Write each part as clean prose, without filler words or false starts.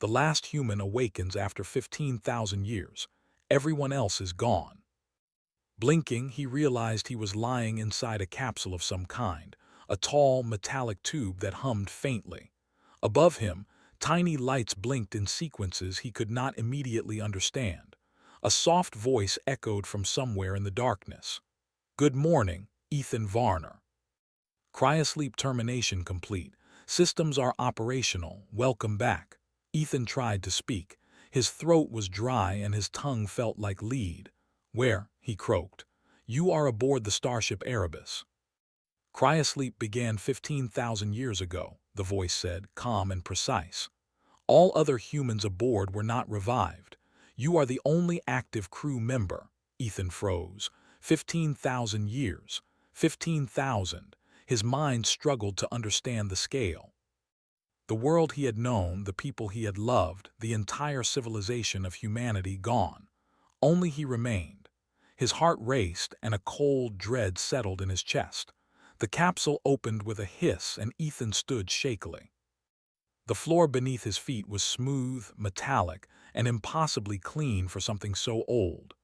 The last human awakens after 15,000 years. Everyone else is gone. Blinking, he realized he was lying inside a capsule of some kind, a tall, metallic tube that hummed faintly. Above him, tiny lights blinked in sequences he could not immediately understand. A soft voice echoed from somewhere in the darkness. "Good morning, Ethan Varner. Cryosleep termination complete. Systems are operational. Welcome back." Ethan tried to speak. His throat was dry and his tongue felt like lead. "Where?" he croaked. "You are aboard the starship Erebus." "Cryosleep began 15,000 years ago," the voice said, calm and precise. "All other humans aboard were not revived. You are the only active crew member." Ethan froze. 15,000 years. 15,000. His mind struggled to understand the scale. The world he had known, the people he had loved, the entire civilization of humanity gone. Only he remained. His heart raced and a cold dread settled in his chest. The capsule opened with a hiss and Ethan stood shakily. The floor beneath his feet was smooth, metallic, and impossibly clean for something so old.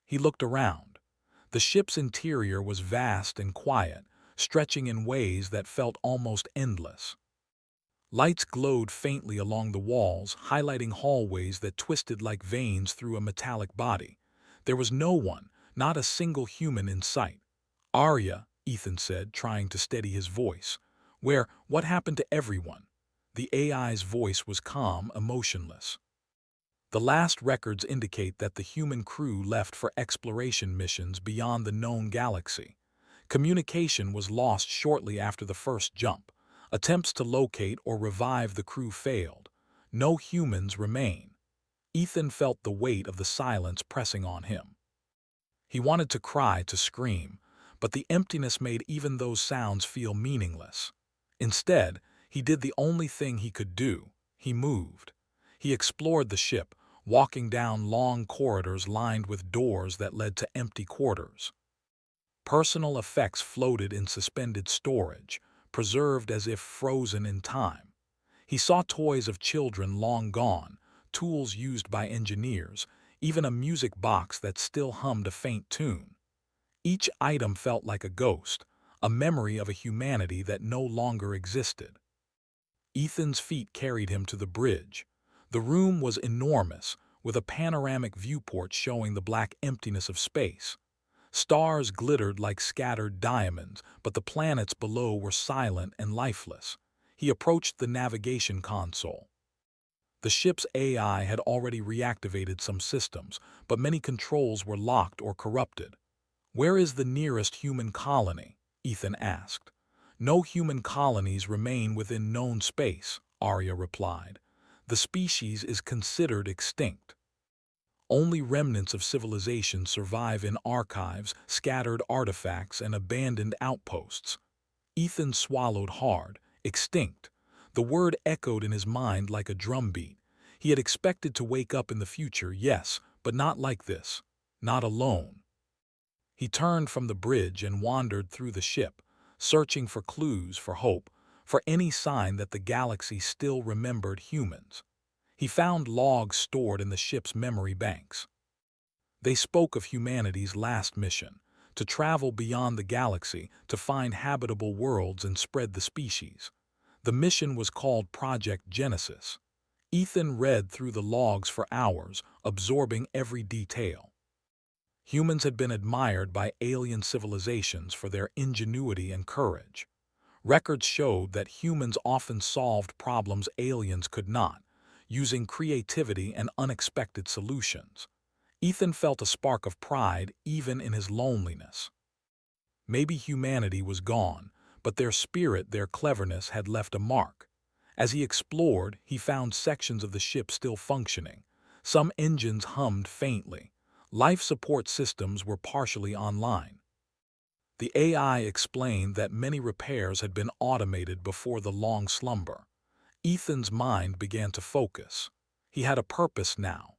He looked around. The ship's interior was vast and quiet, stretching in ways that felt almost endless. Lights glowed faintly along the walls, highlighting hallways that twisted like veins through a metallic body. There was no one, not a single human in sight. "Arya," Ethan said, trying to steady his voice. What happened to everyone?" The AI's voice was calm, emotionless. "The last records indicate that the human crew left for exploration missions beyond the known galaxy. Communication was lost shortly after the first jump. Attempts to locate or revive the crew failed. No humans remain." Ethan felt the weight of the silence pressing on him. He wanted to cry, to scream, but the emptiness made even those sounds feel meaningless. Instead, he did the only thing he could do. He moved. He explored the ship, walking down long corridors lined with doors that led to empty quarters. Personal effects floated in suspended storage, preserved as if frozen in time. He saw toys of children long gone, tools used by engineers, even a music box that still hummed a faint tune. Each item felt like a ghost, a memory of a humanity that no longer existed. Ethan's feet carried him to the bridge. The room was enormous, with a panoramic viewport showing the black emptiness of space. Stars glittered like scattered diamonds, but the planets below were silent and lifeless. He approached the navigation console. The ship's AI had already reactivated some systems, but many controls were locked or corrupted. "Where is the nearest human colony?" Ethan asked. "No human colonies remain within known space," Arya replied. "The species is considered extinct. Only remnants of civilization survive in archives, scattered artifacts, and abandoned outposts." Ethan swallowed hard. Extinct. The word echoed in his mind like a drumbeat. He had expected to wake up in the future, yes, but not like this. Not alone. He turned from the bridge and wandered through the ship, searching for clues, for hope, for any sign that the galaxy still remembered humans. He found logs stored in the ship's memory banks. They spoke of humanity's last mission, to travel beyond the galaxy, to find habitable worlds and spread the species. The mission was called Project Genesis. Ethan read through the logs for hours, absorbing every detail. Humans had been admired by alien civilizations for their ingenuity and courage. Records showed that humans often solved problems aliens could not, using creativity and unexpected solutions. Ethan felt a spark of pride even in his loneliness. Maybe humanity was gone, but their spirit, their cleverness had left a mark. As he explored, he found sections of the ship still functioning. Some engines hummed faintly. Life support systems were partially online. The AI explained that many repairs had been automated before the long slumber. Ethan's mind began to focus. He had a purpose now.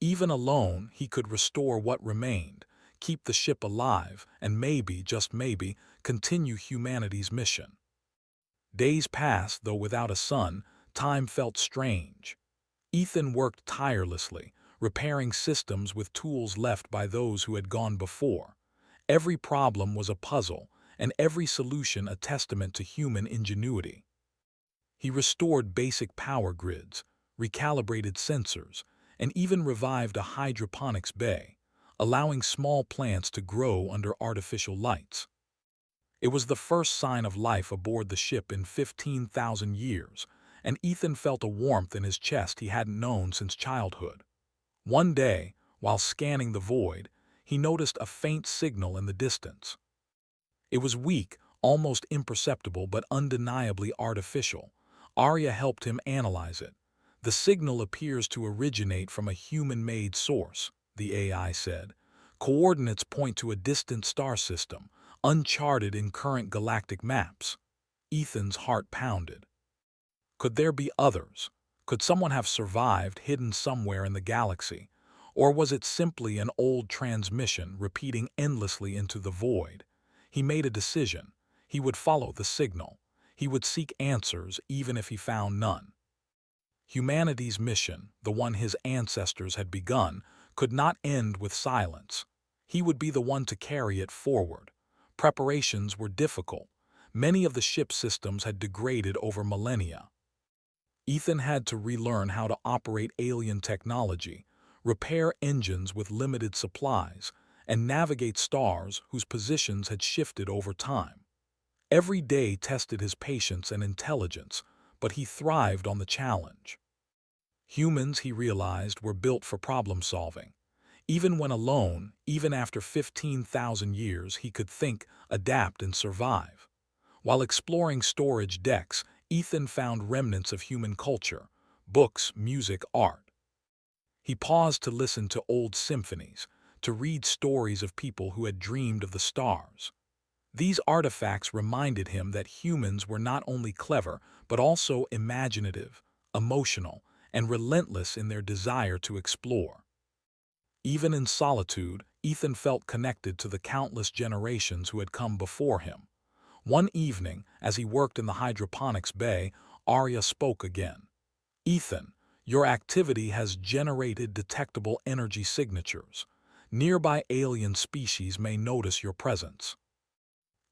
Even alone, he could restore what remained, keep the ship alive, and maybe, just maybe, continue humanity's mission. Days passed, though without a sun, time felt strange. Ethan worked tirelessly, repairing systems with tools left by those who had gone before. Every problem was a puzzle, and every solution a testament to human ingenuity. He restored basic power grids, recalibrated sensors, and even revived a hydroponics bay, allowing small plants to grow under artificial lights. It was the first sign of life aboard the ship in 15,000 years, and Ethan felt a warmth in his chest he hadn't known since childhood. One day, while scanning the void, he noticed a faint signal in the distance. It was weak, almost imperceptible but undeniably artificial. Arya helped him analyze it. The signal appears to originate from a human-made source, the AI said. Coordinates point to a distant star system, uncharted in current galactic maps. Ethan's heart pounded. Could there be others? Could someone have survived hidden somewhere in the galaxy? Or was it simply an old transmission repeating endlessly into the void? He made a decision. He would follow the signal. He would seek answers even if he found none. Humanity's mission, the one his ancestors had begun, could not end with silence. He would be the one to carry it forward. Preparations were difficult. Many of the ship's systems had degraded over millennia. Ethan had to relearn how to operate alien technology, repair engines with limited supplies, and navigate stars whose positions had shifted over time. Every day tested his patience and intelligence, but he thrived on the challenge. Humans, he realized, were built for problem-solving. Even when alone, even after 15,000 years, he could think, adapt, and survive. While exploring storage decks, Ethan found remnants of human culture, books, music, art. He paused to listen to old symphonies, to read stories of people who had dreamed of the stars. These artifacts reminded him that humans were not only clever, but also imaginative, emotional, and relentless in their desire to explore. Even in solitude, Ethan felt connected to the countless generations who had come before him. One evening, as he worked in the hydroponics bay, Arya spoke again. "Ethan, your activity has generated detectable energy signatures. Nearby alien species may notice your presence."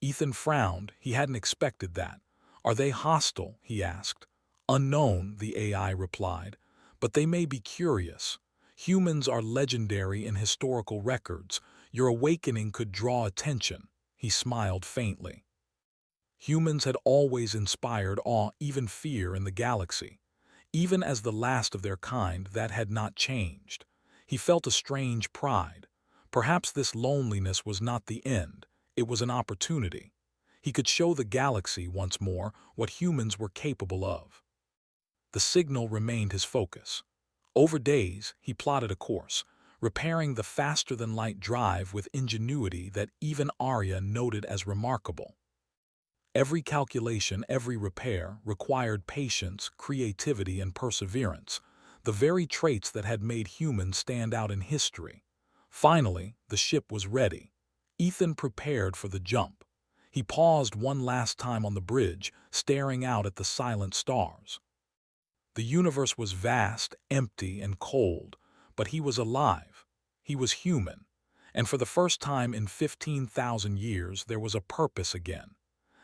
Ethan frowned. He hadn't expected that. "Are they hostile?" he asked. "Unknown," the AI replied, "but they may be curious. Humans are legendary in historical records. Your awakening could draw attention." He smiled faintly. Humans had always inspired awe, even fear, in the galaxy. Even as the last of their kind, that had not changed. He felt a strange pride. Perhaps this loneliness was not the end. It was an opportunity. He could show the galaxy once more what humans were capable of. The signal remained his focus. Over days, he plotted a course, repairing the faster-than-light drive with ingenuity that even Arya noted as remarkable. Every calculation, every repair, required patience, creativity, and perseverance, the very traits that had made humans stand out in history. Finally, the ship was ready. Ethan prepared for the jump. He paused one last time on the bridge, staring out at the silent stars. The universe was vast, empty, and cold, but he was alive. He was human. And for the first time in 15,000 years, there was a purpose again.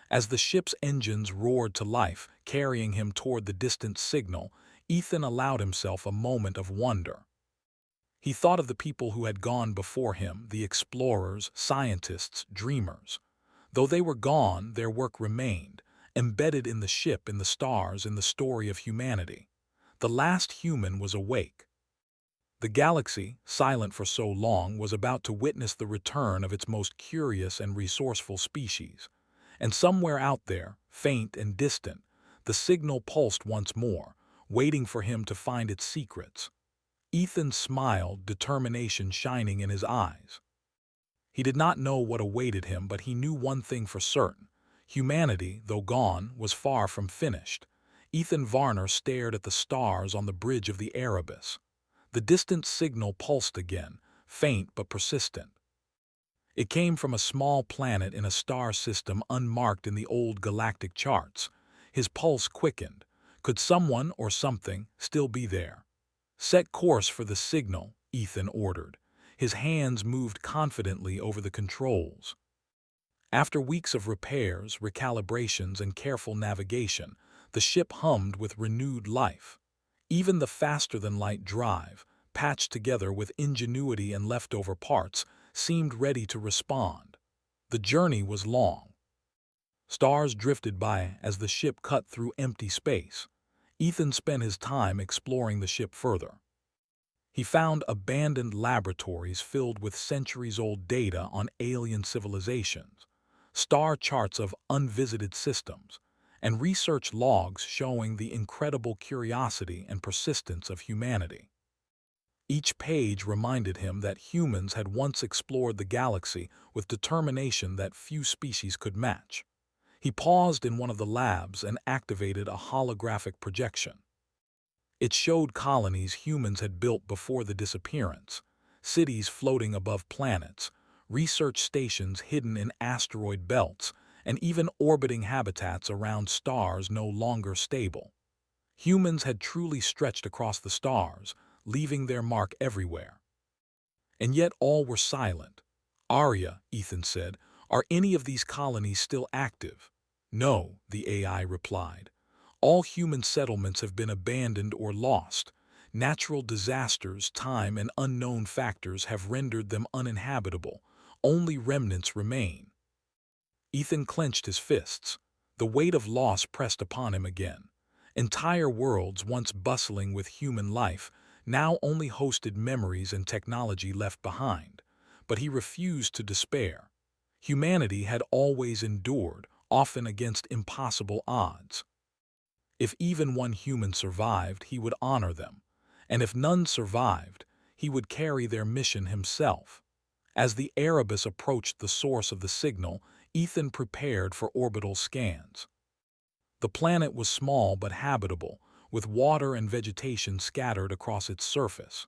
As the ship's engines roared to life, carrying him toward the distant signal, Ethan allowed himself a moment of wonder. He thought of the people who had gone before him, the explorers, scientists, dreamers. Though they were gone, their work remained, embedded in the ship, in the stars, in the story of humanity. The last human was awake. The galaxy, silent for so long, was about to witness the return of its most curious and resourceful species. And somewhere out there, faint and distant, the signal pulsed once more, waiting for him to find its secrets. Ethan smiled, determination shining in his eyes. He did not know what awaited him, but he knew one thing for certain. Humanity, though gone, was far from finished. Ethan Varner stared at the stars on the bridge of the Erebus. The distant signal pulsed again, faint but persistent. It came from a small planet in a star system unmarked in the old galactic charts. His pulse quickened. Could someone or something still be there? "Set course for the signal," Ethan ordered. His hands moved confidently over the controls. After weeks of repairs, recalibrations, and careful navigation, the ship hummed with renewed life. Even the faster-than-light drive, patched together with ingenuity and leftover parts, seemed ready to respond. The journey was long. Stars drifted by as the ship cut through empty space. Ethan spent his time exploring the ship further. He found abandoned laboratories filled with centuries-old data on alien civilizations, star charts of unvisited systems, and research logs showing the incredible curiosity and persistence of humanity. Each page reminded him that humans had once explored the galaxy with determination that few species could match. He paused in one of the labs and activated a holographic projection. It showed colonies humans had built before the disappearance, cities floating above planets, research stations hidden in asteroid belts, and even orbiting habitats around stars no longer stable. Humans had truly stretched across the stars, leaving their mark everywhere. And yet all were silent. "Arya," Ethan said, "are any of these colonies still active?" "No," the AI replied. "All human settlements have been abandoned or lost. Natural disasters, time, and unknown factors have rendered them uninhabitable. Only remnants remain." Ethan clenched his fists. The weight of loss pressed upon him again. Entire worlds, once bustling with human life, now only hosted memories and technology left behind. But he refused to despair. Humanity had always endured, often against impossible odds. If even one human survived, he would honor them. And if none survived, he would carry their mission himself. As the Erebus approached the source of the signal, Ethan prepared for orbital scans. The planet was small but habitable, with water and vegetation scattered across its surface.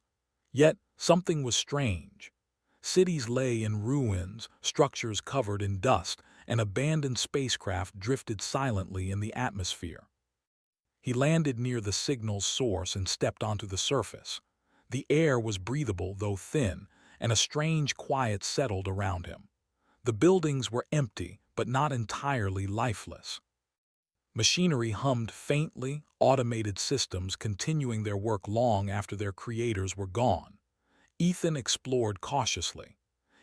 Yet something was strange. Cities lay in ruins, structures covered in dust, and abandoned spacecraft drifted silently in the atmosphere. He landed near the signal's source and stepped onto the surface. The air was breathable, though thin, and a strange quiet settled around him. The buildings were empty, but not entirely lifeless. Machinery hummed faintly, automated systems continuing their work long after their creators were gone. Ethan explored cautiously.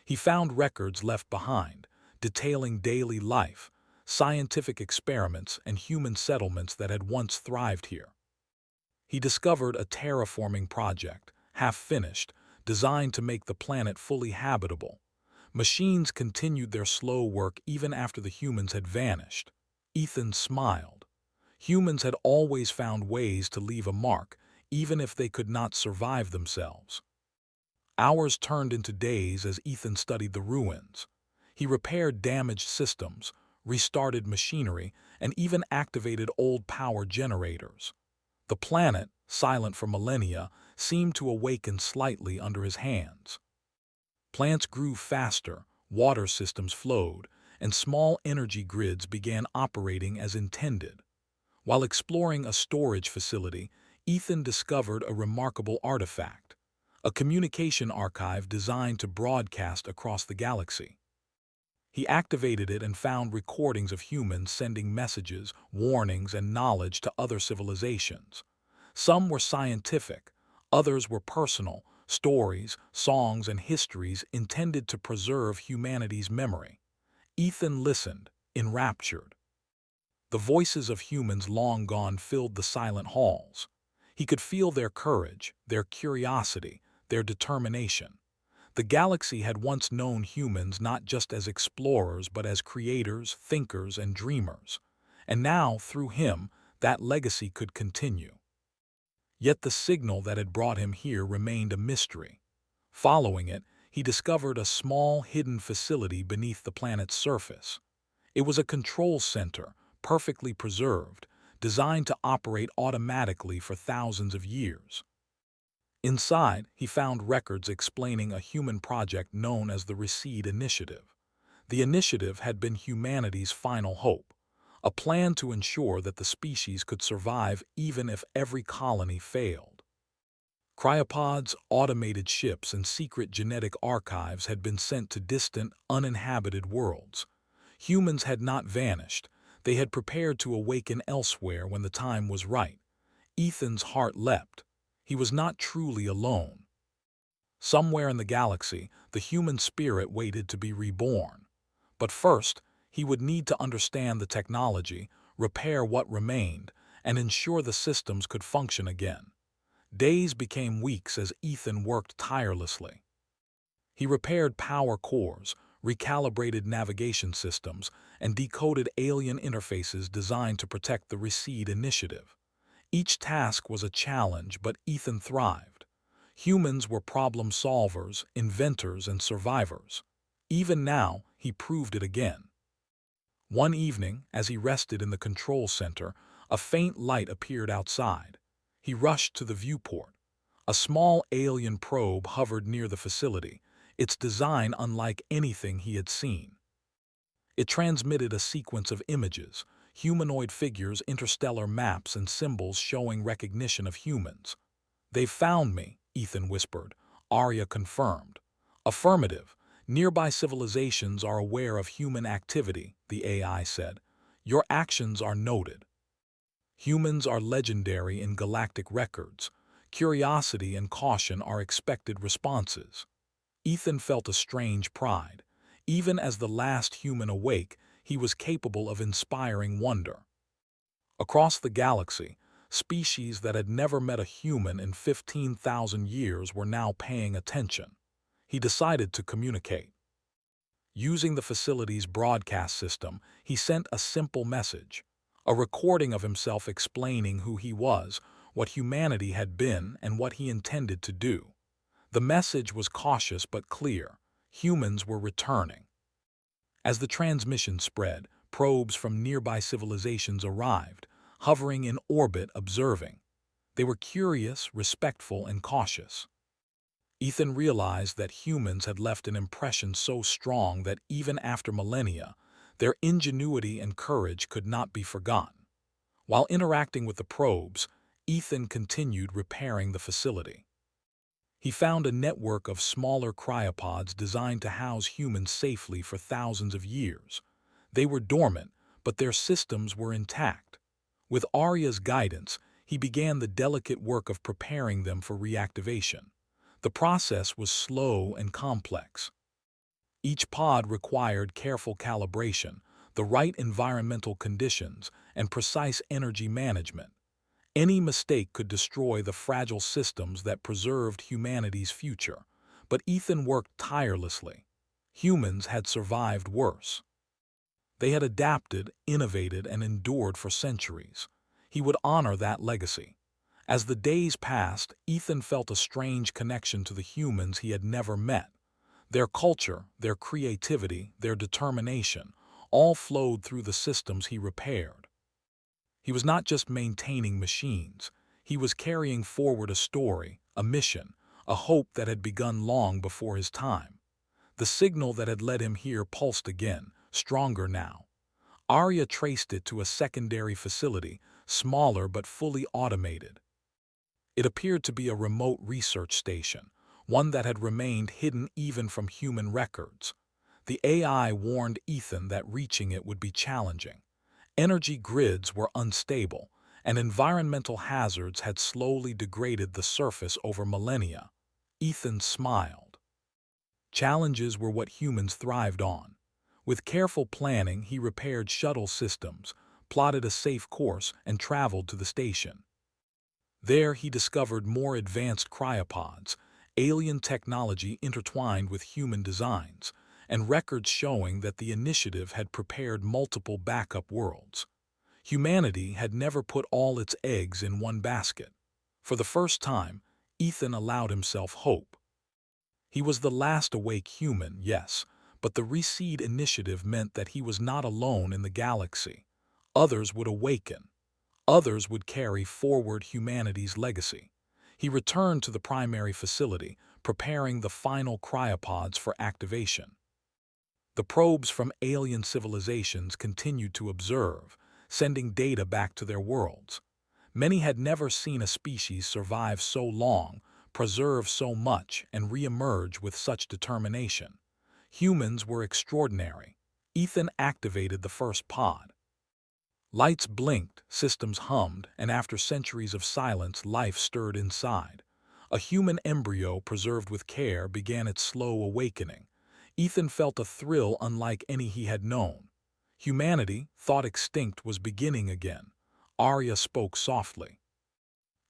He found records left behind, detailing daily life, scientific experiments, and human settlements that had once thrived here. He discovered a terraforming project, half-finished, designed to make the planet fully habitable. Machines continued their slow work even after the humans had vanished. Ethan smiled. Humans had always found ways to leave a mark, even if they could not survive themselves. Hours turned into days as Ethan studied the ruins. He repaired damaged systems, restarted machinery, and even activated old power generators. The planet, silent for millennia, seemed to awaken slightly under his hands. Plants grew faster, water systems flowed, and small energy grids began operating as intended. While exploring a storage facility, Ethan discovered a remarkable artifact, a communication archive designed to broadcast across the galaxy. He activated it and found recordings of humans sending messages, warnings, and knowledge to other civilizations. Some were scientific, others were personal, stories, songs, and histories intended to preserve humanity's memory. Ethan listened, enraptured. The voices of humans long gone filled the silent halls. He could feel their courage, their curiosity, their determination. The galaxy had once known humans not just as explorers but as creators, thinkers, and dreamers. And now, through him, that legacy could continue. Yet the signal that had brought him here remained a mystery. Following it, he discovered a small, hidden facility beneath the planet's surface. It was a control center, perfectly preserved, designed to operate automatically for thousands of years. Inside, he found records explaining a human project known as the Recede Initiative. The initiative had been humanity's final hope, a plan to ensure that the species could survive even if every colony failed. Cryopods, automated ships, and secret genetic archives had been sent to distant, uninhabited worlds. Humans had not vanished. They had prepared to awaken elsewhere when the time was right. Ethan's heart leapt. He was not truly alone. Somewhere in the galaxy, the human spirit waited to be reborn. But first, he would need to understand the technology, repair what remained, and ensure the systems could function again. Days became weeks as Ethan worked tirelessly. He repaired power cores, recalibrated navigation systems, and decoded alien interfaces designed to protect the Recede Initiative. Each task was a challenge, but Ethan thrived. Humans were problem solvers, inventors, and survivors. Even now, he proved it again. One evening, as he rested in the control center, a faint light appeared outside. He rushed to the viewport. A small alien probe hovered near the facility, its design unlike anything he had seen. It transmitted a sequence of images, humanoid figures, interstellar maps, and symbols showing recognition of humans. "They've found me," Ethan whispered. Arya confirmed. "Affirmative. Nearby civilizations are aware of human activity," the AI said. "Your actions are noted. Humans are legendary in galactic records. Curiosity and caution are expected responses." Ethan felt a strange pride. Even as the last human awake, he was capable of inspiring wonder. Across the galaxy, species that had never met a human in 15,000 years were now paying attention. He decided to communicate. Using the facility's broadcast system, he sent a simple message, a recording of himself explaining who he was, what humanity had been, and what he intended to do. The message was cautious but clear. Humans were returning. As the transmission spread, probes from nearby civilizations arrived, hovering in orbit observing. They were curious, respectful, and cautious. Ethan realized that humans had left an impression so strong that even after millennia, their ingenuity and courage could not be forgotten. While interacting with the probes, Ethan continued repairing the facility. He found a network of smaller cryopods designed to house humans safely for thousands of years. They were dormant, but their systems were intact. With Arya's guidance, he began the delicate work of preparing them for reactivation. The process was slow and complex. Each pod required careful calibration, the right environmental conditions, and precise energy management. Any mistake could destroy the fragile systems that preserved humanity's future, but Ethan worked tirelessly. Humans had survived worse. They had adapted, innovated, and endured for centuries. He would honor that legacy. As the days passed, Ethan felt a strange connection to the humans he had never met. Their culture, their creativity, their determination, all flowed through the systems he repaired. He was not just maintaining machines. He was carrying forward a story, a mission, a hope that had begun long before his time. The signal that had led him here pulsed again, stronger now. Arya traced it to a secondary facility, smaller but fully automated. It appeared to be a remote research station, one that had remained hidden even from human records. The AI warned Ethan that reaching it would be challenging. Energy grids were unstable, and environmental hazards had slowly degraded the surface over millennia. Ethan smiled. Challenges were what humans thrived on. With careful planning, he repaired shuttle systems, plotted a safe course, and traveled to the station. There he discovered more advanced cryopods, alien technology intertwined with human designs, and records showing that the initiative had prepared multiple backup worlds. Humanity had never put all its eggs in one basket. For the first time, Ethan allowed himself hope. He was the last awake human, yes, but the Recede Initiative meant that he was not alone in the galaxy. Others would awaken. Others would carry forward humanity's legacy. He returned to the primary facility, preparing the final cryopods for activation. The probes from alien civilizations continued to observe, sending data back to their worlds. Many had never seen a species survive so long, preserve so much and re-emerge with such determination. Humans were extraordinary. Ethan activated the first pod. Lights blinked, systems hummed, and after centuries of silence, life stirred inside. A human embryo preserved with care began its slow awakening. Ethan felt a thrill unlike any he had known. Humanity, thought extinct, was beginning again. Arya spoke softly.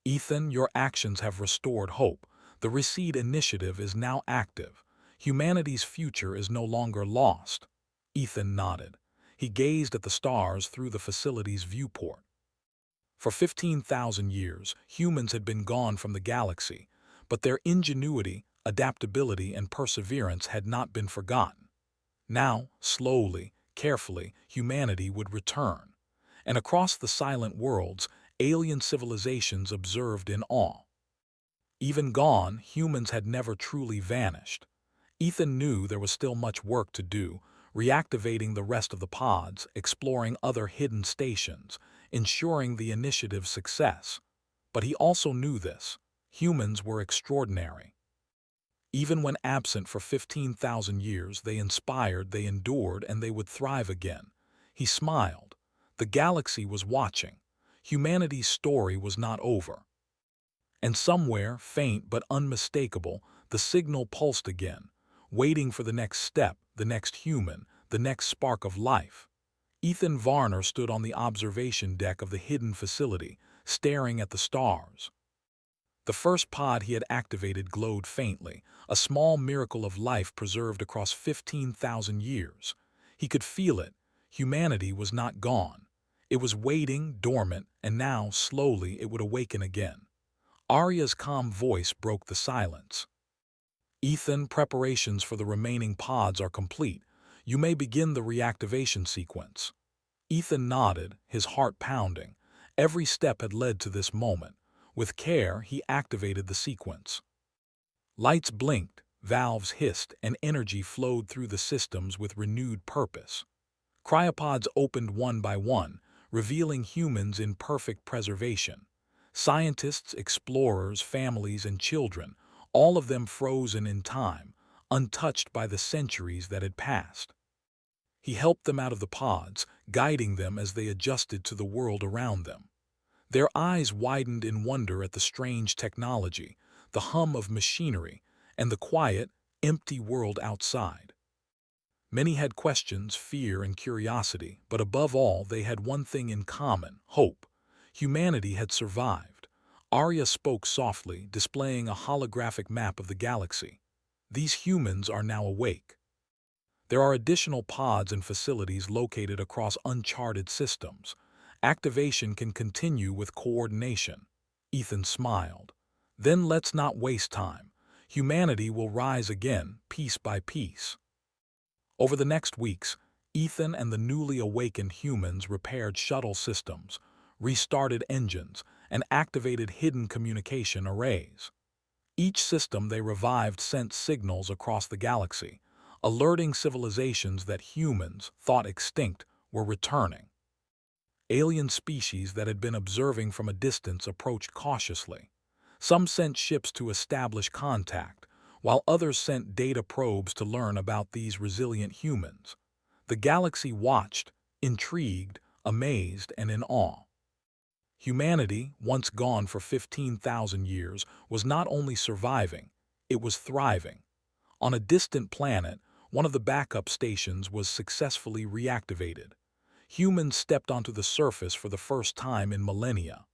Ethan, your actions have restored hope. The Reseed Initiative is now active. Humanity's future is no longer lost. Ethan nodded. He gazed at the stars through the facility's viewport. For 15,000 years, humans had been gone from the galaxy, but their ingenuity, adaptability, and perseverance had not been forgotten. Now, slowly, carefully, humanity would return. And across the silent worlds, alien civilizations observed in awe. Even gone, humans had never truly vanished. Ethan knew there was still much work to do, reactivating the rest of the pods, exploring other hidden stations, ensuring the initiative's success. But he also knew this: humans were extraordinary. Even when absent for 15,000 years, they inspired, they endured, and they would thrive again. He smiled. The galaxy was watching. Humanity's story was not over. And somewhere, faint but unmistakable, the signal pulsed again, waiting for the next step, the next human, the next spark of life. Ethan Varner stood on the observation deck of the hidden facility, staring at the stars. The first pod he had activated glowed faintly, a small miracle of life preserved across 15,000 years. He could feel it. Humanity was not gone. It was waiting, dormant, and now, slowly, it would awaken again. Arya's calm voice broke the silence. Ethan, preparations for the remaining pods are complete. You may begin the reactivation sequence. Ethan nodded, his heart pounding. Every step had led to this moment. With care, he activated the sequence. Lights blinked, valves hissed, and energy flowed through the systems with renewed purpose. Cryopods opened one by one, revealing humans in perfect preservation. Scientists, explorers, families, and children, all of them frozen in time, untouched by the centuries that had passed. He helped them out of the pods, guiding them as they adjusted to the world around them. Their eyes widened in wonder at the strange technology, the hum of machinery, and the quiet, empty world outside. Many had questions, fear, and curiosity, but above all, they had one thing in common: hope. Humanity had survived. Arya spoke softly, displaying a holographic map of the galaxy. These humans are now awake. There are additional pods and facilities located across uncharted systems. Activation can continue with coordination. Ethan smiled. Then let's not waste time. Humanity will rise again, piece by piece. Over the next weeks, Ethan and the newly awakened humans repaired shuttle systems, restarted engines, and activated hidden communication arrays. Each system they revived sent signals across the galaxy, alerting civilizations that humans, thought extinct, were returning. Alien species that had been observing from a distance approached cautiously. Some sent ships to establish contact, while others sent data probes to learn about these resilient humans. The galaxy watched, intrigued, amazed, and in awe. Humanity, once gone for 15,000 years, was not only surviving, it was thriving. On a distant planet, one of the backup stations was successfully reactivated. Humans stepped onto the surface for the first time in millennia.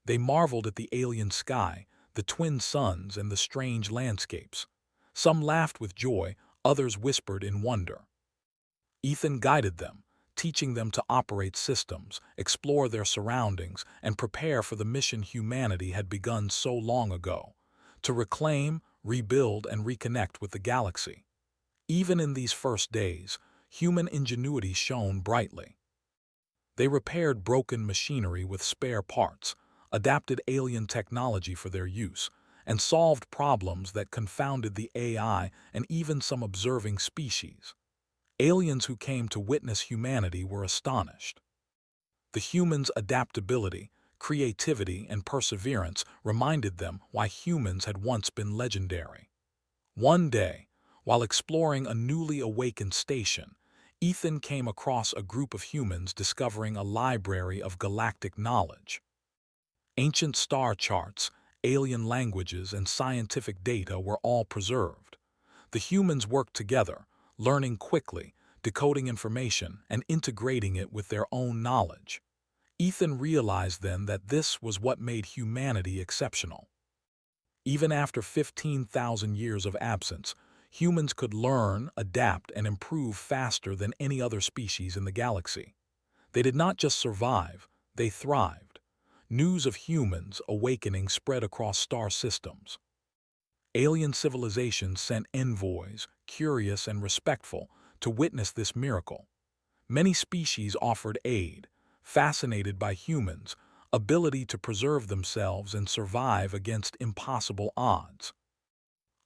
They marveled at the alien sky, the twin suns, and the strange landscapes. Some laughed with joy, others whispered in wonder. Ethan guided them, teaching them to operate systems, explore their surroundings, and prepare for the mission humanity had begun so long ago: to reclaim, rebuild, and reconnect with the galaxy. Even in these first days, human ingenuity shone brightly. They repaired broken machinery with spare parts, adapted alien technology for their use, and solved problems that confounded the AI and even some observing species. Aliens who came to witness humanity were astonished. The humans' adaptability, creativity, and perseverance reminded them why humans had once been legendary. One day, while exploring a newly awakened station, Ethan came across a group of humans discovering a library of galactic knowledge. Ancient star charts, alien languages, and scientific data were all preserved. The humans worked together, learning quickly, decoding information, and integrating it with their own knowledge. Ethan realized then that this was what made humanity exceptional. Even after 15,000 years of absence, humans could learn, adapt, and improve faster than any other species in the galaxy. They did not just survive, they thrived. News of humans awakening spread across star systems. Alien civilizations sent envoys, curious and respectful, to witness this miracle. Many species offered aid, fascinated by humans' ability to preserve themselves and survive against impossible odds.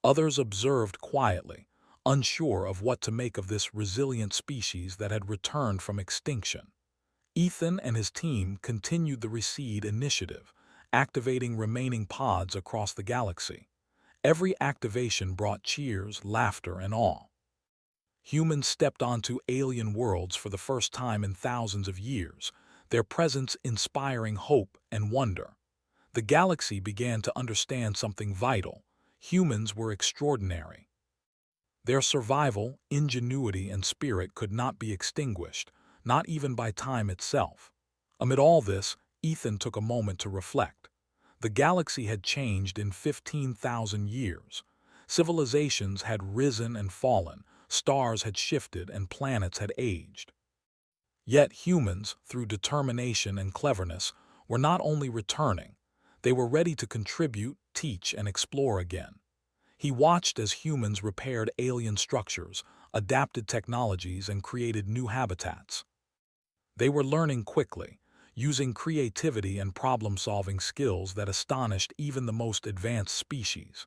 Others observed quietly, unsure of what to make of this resilient species that had returned from extinction. Ethan and his team continued the Reseed initiative, activating remaining pods across the galaxy. Every activation brought cheers, laughter, and awe. Humans stepped onto alien worlds for the first time in thousands of years, their presence inspiring hope and wonder. The galaxy began to understand something vital. Humans were extraordinary. Their survival, ingenuity, and spirit could not be extinguished, not even by time itself. Amid all this, Ethan took a moment to reflect. The galaxy had changed in 15,000 years. Civilizations had risen and fallen, stars had shifted, and planets had aged. Yet humans, through determination and cleverness, were not only returning, they were ready to contribute, teach, and explore again. He watched as humans repaired alien structures, adapted technologies, and created new habitats. They were learning quickly, using creativity and problem-solving skills that astonished even the most advanced species.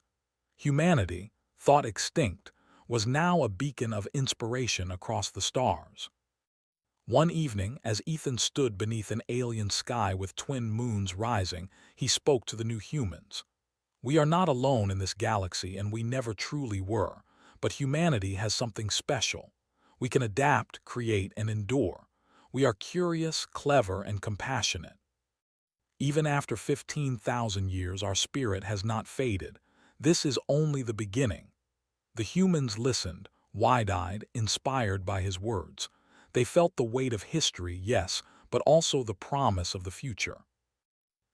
Humanity, thought extinct, was now a beacon of inspiration across the stars. One evening, as Ethan stood beneath an alien sky with twin moons rising, he spoke to the new humans. "We are not alone in this galaxy, and we never truly were, but humanity has something special. We can adapt, create, and endure. We are curious, clever, and compassionate. Even after 15,000 years, our spirit has not faded. This is only the beginning." The humans listened, wide-eyed, inspired by his words. They felt the weight of history, yes, but also the promise of the future.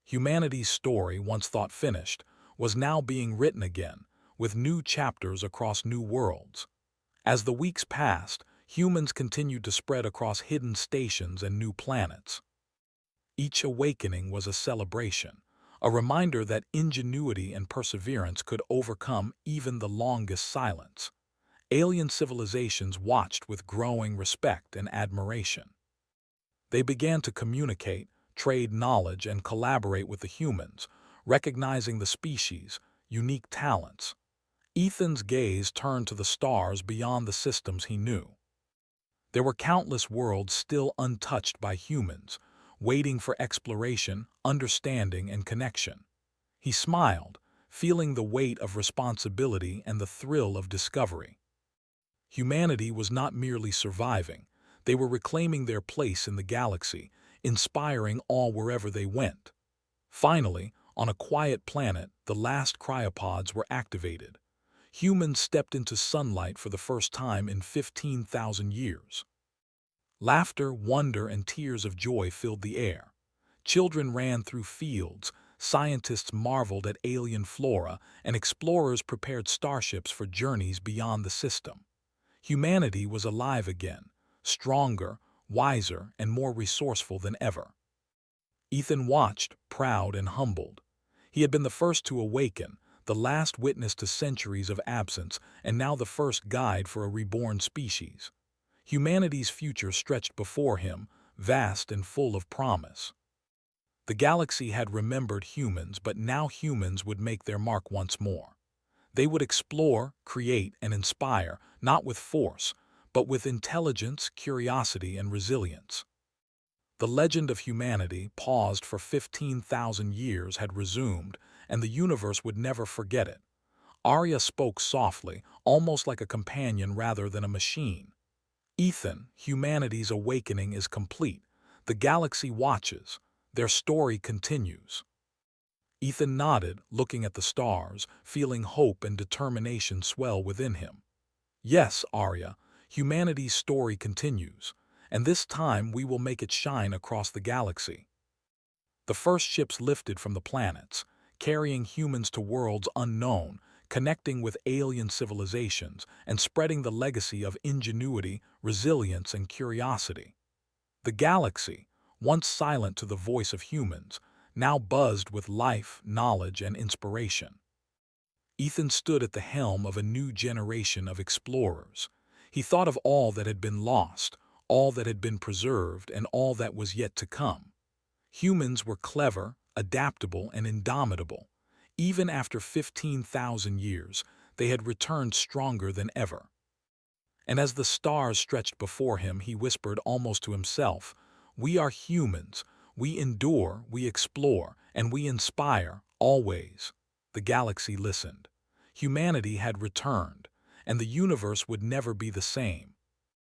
Humanity's story, once thought finished, was now being written again, with new chapters across new worlds. As the weeks passed, humans continued to spread across hidden stations and new planets. Each awakening was a celebration, a reminder that ingenuity and perseverance could overcome even the longest silence. Alien civilizations watched with growing respect and admiration. They began to communicate, trade knowledge, and collaborate with the humans, recognizing the species' unique talents. Ethan's gaze turned to the stars beyond the systems he knew. There were countless worlds still untouched by humans, waiting for exploration, understanding, and connection. He smiled, feeling the weight of responsibility and the thrill of discovery. Humanity was not merely surviving, they were reclaiming their place in the galaxy, inspiring all wherever they went. Finally, on a quiet planet, the last cryopods were activated. Humans stepped into sunlight for the first time in 15,000 years. Laughter, wonder, and tears of joy filled the air. Children ran through fields, scientists marveled at alien flora, and explorers prepared starships for journeys beyond the system. Humanity was alive again, stronger, wiser, and more resourceful than ever. Ethan watched, proud and humbled. He had been the first to awaken, the last witness to centuries of absence, and now the first guide for a reborn species. Humanity's future stretched before him, vast and full of promise. The galaxy had remembered humans, but now humans would make their mark once more. They would explore, create, and inspire, not with force, but with intelligence, curiosity, and resilience. The legend of humanity, paused for 15,000 years, had resumed, and the universe would never forget it. Arya spoke softly, almost like a companion rather than a machine. Ethan, humanity's awakening is complete. The galaxy watches. Their story continues. Ethan nodded, looking at the stars, feeling hope and determination swell within him. Yes, Arya, humanity's story continues, and this time we will make it shine across the galaxy. The first ships lifted from the planets, carrying humans to worlds unknown, connecting with alien civilizations, and spreading the legacy of ingenuity, resilience, and curiosity. The galaxy, once silent to the voice of humans, now buzzed with life, knowledge, and inspiration. Ethan stood at the helm of a new generation of explorers. He thought of all that had been lost, all that had been preserved, and all that was yet to come. Humans were clever, adaptable, and indomitable. Even after 15,000 years, they had returned stronger than ever. And as the stars stretched before him, he whispered almost to himself, "We are humans. We endure, we explore, and we inspire, always." The galaxy listened. Humanity had returned, and the universe would never be the same.